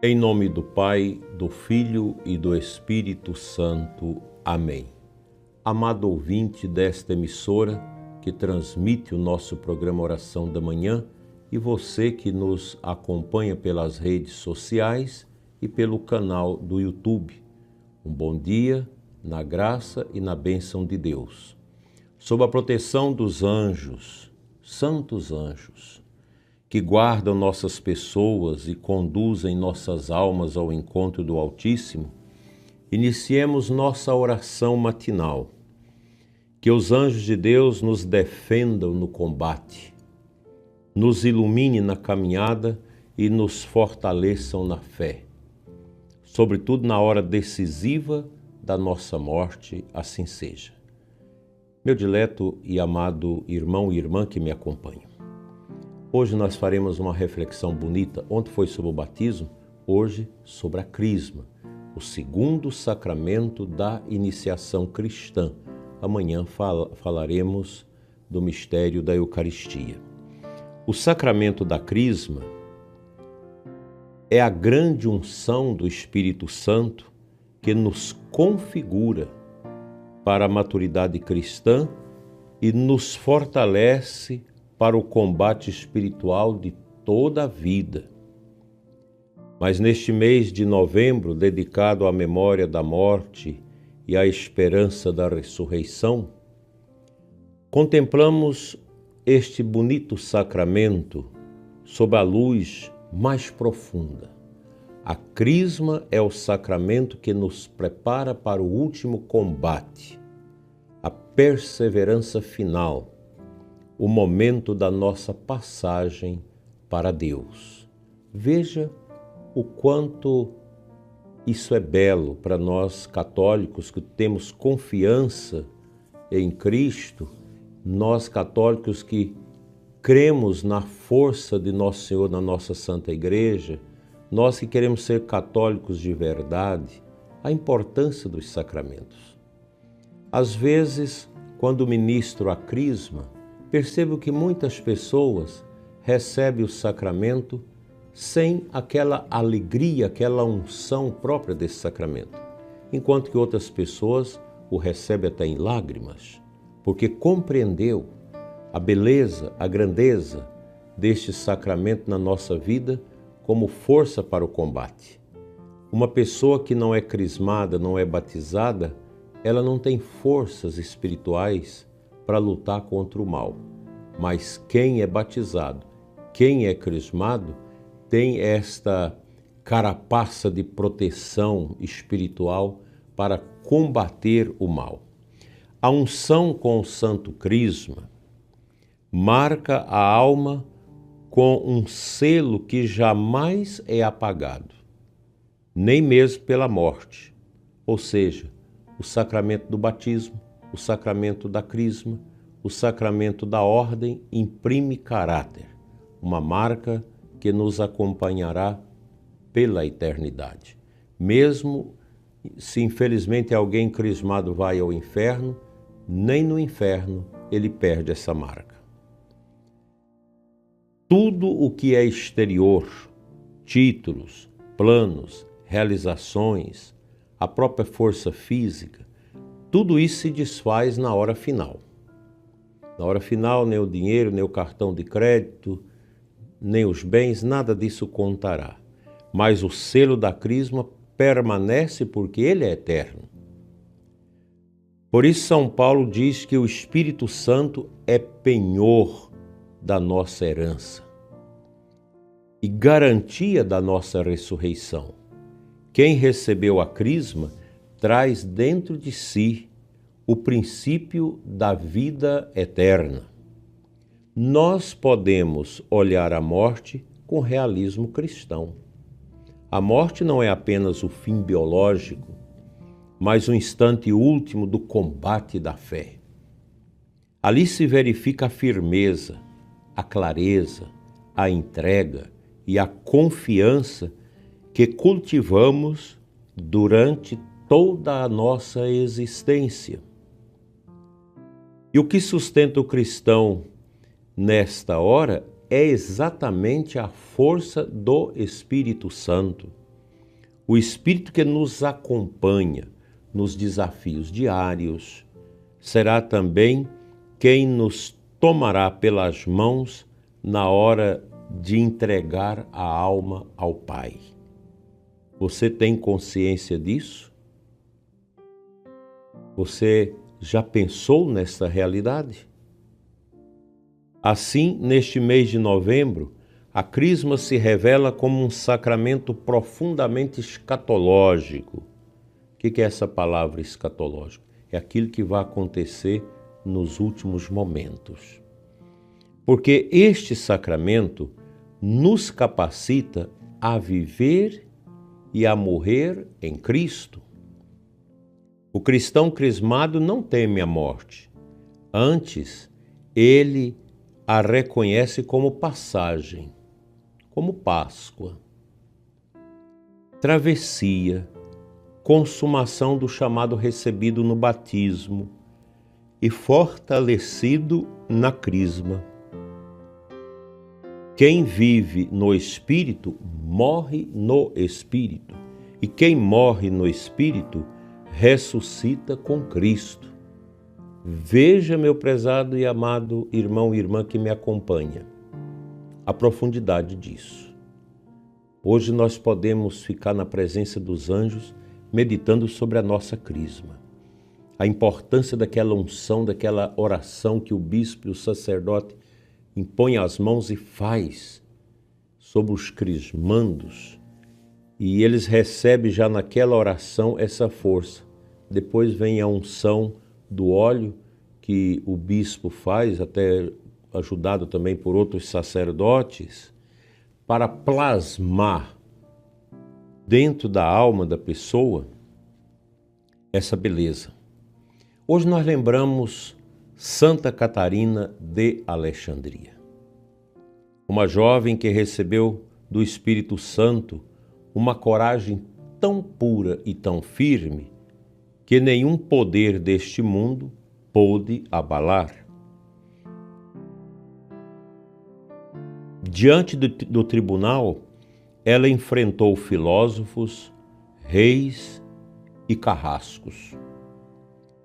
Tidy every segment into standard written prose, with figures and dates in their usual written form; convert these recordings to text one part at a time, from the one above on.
Em nome do Pai, do Filho e do Espírito Santo. Amém. Amado ouvinte desta emissora que transmite o nosso programa Oração da Manhã e você que nos acompanha pelas redes sociais e pelo canal do YouTube. Um bom dia na graça e na bênção de Deus. Sob a proteção dos anjos, santos anjos, que guardam nossas pessoas e conduzem nossas almas ao encontro do Altíssimo, iniciemos nossa oração matinal. Que os anjos de Deus nos defendam no combate, nos ilumine na caminhada e nos fortaleçam na fé, sobretudo na hora decisiva da nossa morte, assim seja. Meu dileto e amado irmão e irmã que me acompanham. Hoje nós faremos uma reflexão bonita. Ontem foi sobre o batismo, hoje sobre a crisma, o segundo sacramento da iniciação cristã. Amanhã falaremos do mistério da Eucaristia. O sacramento da crisma é a grande unção do Espírito Santo que nos configura para a maturidade cristã e nos fortalece para o combate espiritual de toda a vida. Mas neste mês de novembro, dedicado à memória da morte e à esperança da ressurreição, contemplamos este bonito sacramento sob a luz mais profunda. A crisma é o sacramento que nos prepara para o último combate, a perseverança final, o momento da nossa passagem para Deus. Veja o quanto isso é belo para nós católicos que temos confiança em Cristo, nós católicos que cremos na força de Nosso Senhor na nossa Santa Igreja, nós que queremos ser católicos de verdade, a importância dos sacramentos. Às vezes, quando ministro a crisma, percebo que muitas pessoas recebem o sacramento sem aquela alegria, aquela unção própria desse sacramento, enquanto que outras pessoas o recebem até em lágrimas, porque compreendeu a beleza, a grandeza deste sacramento na nossa vida como força para o combate. Uma pessoa que não é crismada, não é batizada, ela não tem forças espirituais para lutar contra o mal. Mas quem é batizado, quem é crismado, tem esta carapaça de proteção espiritual para combater o mal. A unção com o santo crisma marca a alma com um selo que jamais é apagado, nem mesmo pela morte, ou seja, o sacramento do batismo, o sacramento da crisma, o sacramento da ordem imprime caráter, uma marca que nos acompanhará pela eternidade. Mesmo se infelizmente alguém crismado vai ao inferno, nem no inferno ele perde essa marca. Tudo o que é exterior, títulos, planos, realizações, a própria força física, tudo isso se desfaz na hora final. Na hora final, nem o dinheiro, nem o cartão de crédito, nem os bens, nada disso contará. Mas o selo da crisma permanece porque ele é eterno. Por isso São Paulo diz que o Espírito Santo é penhor da nossa herança e garantia da nossa ressurreição. Quem recebeu a crisma traz dentro de si o princípio da vida eterna. Nós podemos olhar a morte com realismo cristão. A morte não é apenas o fim biológico, mas o instante último do combate da fé. Ali se verifica a firmeza, a clareza, a entrega e a confiança que cultivamos durante toda a nossa existência. E o que sustenta o cristão nesta hora é exatamente a força do Espírito Santo, O Espírito que nos acompanha nos desafios diários será também quem nos tomará pelas mãos na hora de entregar a alma ao Pai. Você tem consciência disso? Você já pensou nessa realidade? Assim, neste mês de novembro, a Crisma se revela como um sacramento profundamente escatológico. O que é essa palavra escatológico? É aquilo que vai acontecer nos últimos momentos. Porque este sacramento nos capacita a viver e a morrer em Cristo. O cristão crismado não teme a morte. Antes, ele a reconhece como passagem, como Páscoa, travessia, consumação do chamado recebido no batismo e fortalecido na Crisma. Quem vive no Espírito, morre no Espírito. E quem morre no Espírito, ressuscita com Cristo. Veja, meu prezado e amado irmão e irmã que me acompanha, a profundidade disso. Hoje nós podemos ficar na presença dos anjos, meditando sobre a nossa Crisma. A importância daquela unção, daquela oração que o bispo e o sacerdote impõe as mãos e faz sobre os crismandos, e eles recebem já naquela oração essa força. Depois vem a unção do óleo que o bispo faz, até ajudado também por outros sacerdotes, para plasmar dentro da alma da pessoa essa beleza. Hoje nós lembramos Santa Catarina de Alexandria, uma jovem que recebeu do Espírito Santo uma coragem tão pura e tão firme que nenhum poder deste mundo pôde abalar. Diante do tribunal, ela enfrentou filósofos, reis e carrascos.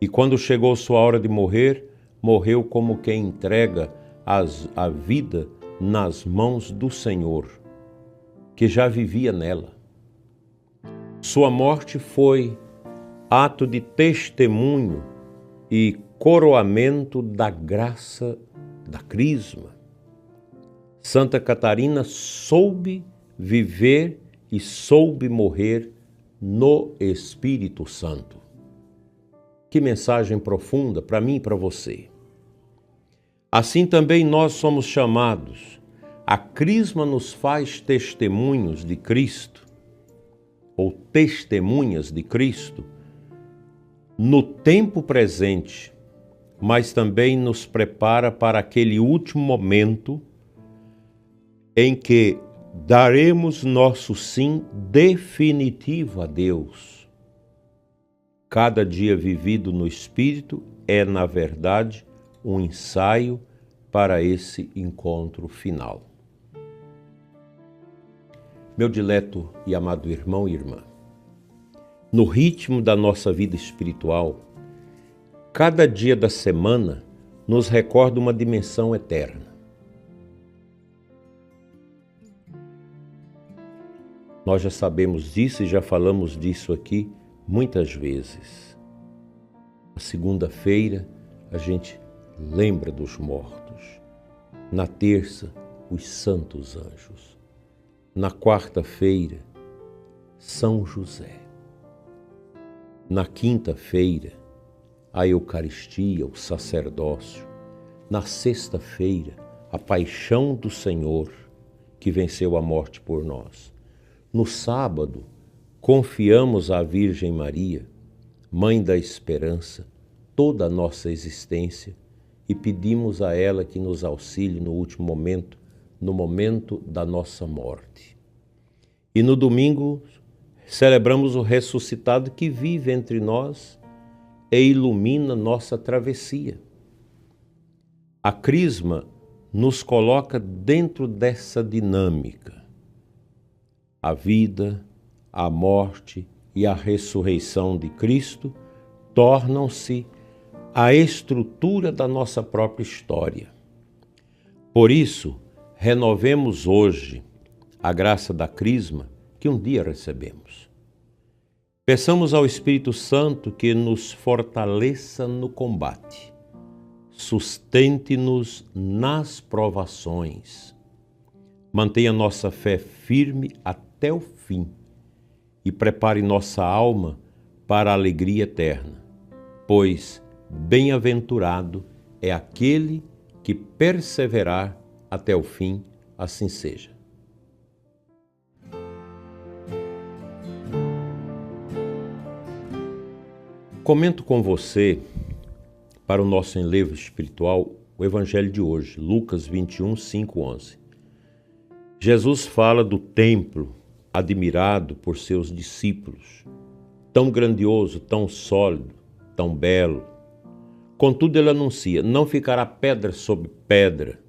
E quando chegou sua hora de morrer, morreu como quem entrega a vida nas mãos do Senhor, que já vivia nela. Sua morte foi ato de testemunho e coroamento da graça da Crisma. Santa Catarina soube viver e soube morrer no Espírito Santo. Que mensagem profunda para mim e para você. Assim também nós somos chamados. A Crisma nos faz testemunhos de Cristo, ou testemunhas de Cristo, no tempo presente, mas também nos prepara para aquele último momento em que daremos nosso sim definitivo a Deus. Cada dia vivido no Espírito é, na verdade, um ensaio para esse encontro final. Meu dileto e amado irmão e irmã, no ritmo da nossa vida espiritual, cada dia da semana nos recorda uma dimensão eterna. Nós já sabemos disso e já falamos disso aqui muitas vezes. Na segunda-feira, a gente lembra dos mortos. Na terça, os santos anjos. Na quarta-feira, São José. Na quinta-feira, a Eucaristia, o sacerdócio. Na sexta-feira, a paixão do Senhor, que venceu a morte por nós. No sábado, confiamos à Virgem Maria, Mãe da Esperança, toda a nossa existência e pedimos a ela que nos auxilie no último momento, no momento da nossa morte. E no domingo, celebramos o ressuscitado que vive entre nós e ilumina nossa travessia. A Crisma nos coloca dentro dessa dinâmica. A vida, a morte e a ressurreição de Cristo tornam-se a estrutura da nossa própria história. Por isso, renovemos hoje a graça da Crisma que um dia recebemos. Peçamos ao Espírito Santo que nos fortaleça no combate, sustente-nos nas provações, mantenha nossa fé firme até o fim e prepare nossa alma para a alegria eterna, pois bem-aventurado é aquele que perseverar até o fim, assim seja. Comento com você, para o nosso enlevo espiritual, o Evangelho de hoje, Lucas 21, 5, 11. Jesus fala do templo admirado por seus discípulos, tão grandioso, tão sólido, tão belo. Contudo, ele anuncia, não ficará pedra sobre pedra.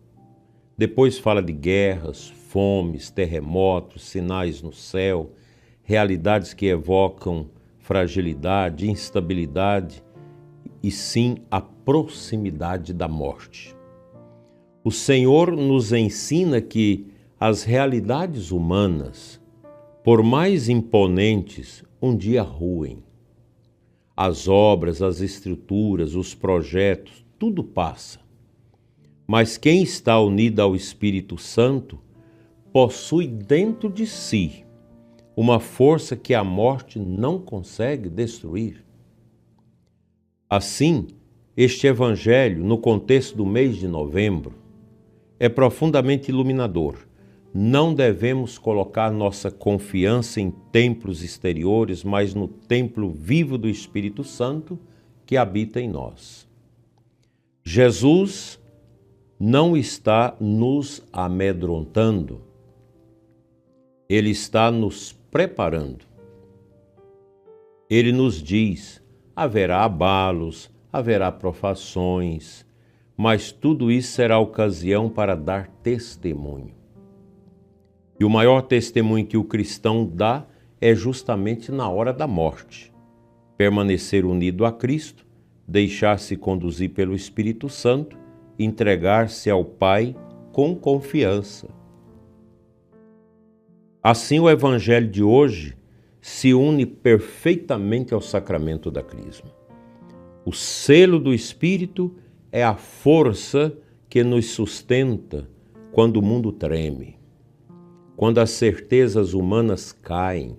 Depois fala de guerras, fomes, terremotos, sinais no céu, realidades que evocam fragilidade, instabilidade e sim a proximidade da morte. O Senhor nos ensina que as realidades humanas, por mais imponentes, um dia ruem. As obras, as estruturas, os projetos, tudo passa. Mas quem está unido ao Espírito Santo possui dentro de si uma força que a morte não consegue destruir. Assim, este Evangelho, no contexto do mês de novembro, é profundamente iluminador. Não devemos colocar nossa confiança em templos exteriores, mas no templo vivo do Espírito Santo que habita em nós. Jesus não está nos amedrontando, Ele está nos preparando. Ele nos diz, haverá abalos, haverá provações, mas tudo isso será ocasião para dar testemunho. E o maior testemunho que o cristão dá é justamente na hora da morte. Permanecer unido a Cristo, deixar-se conduzir pelo Espírito Santo, entregar-se ao Pai com confiança. Assim, o Evangelho de hoje se une perfeitamente ao sacramento da Crisma. O selo do Espírito é a força que nos sustenta quando o mundo treme, quando as certezas humanas caem,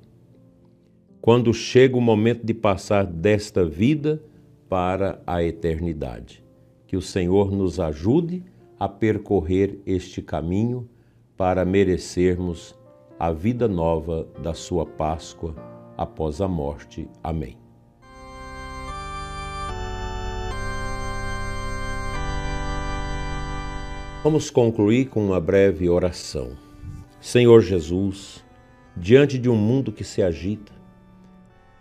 quando chega o momento de passar desta vida para a eternidade. Que o Senhor nos ajude a percorrer este caminho para merecermos a vida nova da sua Páscoa após a morte. Amém. Vamos concluir com uma breve oração. Senhor Jesus, diante de um mundo que se agita,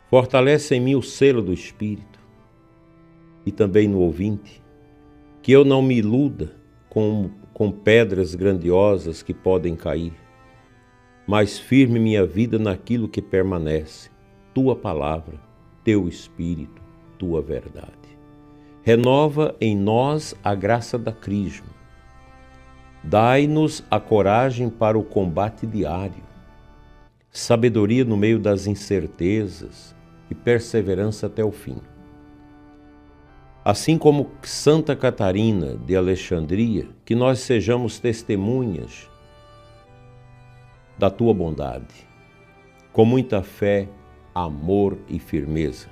fortalece em mim o selo do Espírito e também no ouvinte, que eu não me iluda com pedras grandiosas que podem cair, mas firme minha vida naquilo que permanece, Tua palavra, Teu Espírito, Tua verdade. Renova em nós a graça da Crisma. Dai-nos a coragem para o combate diário, sabedoria no meio das incertezas e perseverança até o fim. Assim como Santa Catarina de Alexandria, que nós sejamos testemunhas da Tua bondade, com muita fé, amor e firmeza.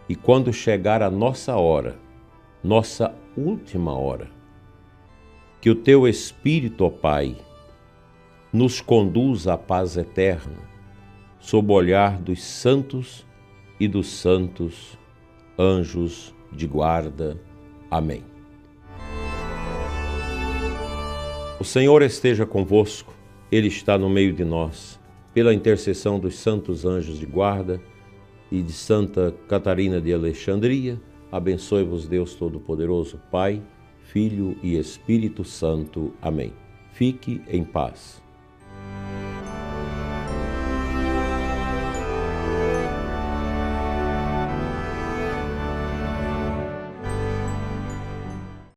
E quando chegar a nossa hora, nossa última hora, que o Teu Espírito, ó Pai, nos conduza à paz eterna, sob o olhar dos santos e dos santos anjos de guarda. Amém. O Senhor esteja convosco, Ele está no meio de nós. Pela intercessão dos santos anjos de guarda e de Santa Catarina de Alexandria, abençoe-vos Deus Todo-Poderoso, Pai, Filho e Espírito Santo. Amém. Fique em paz.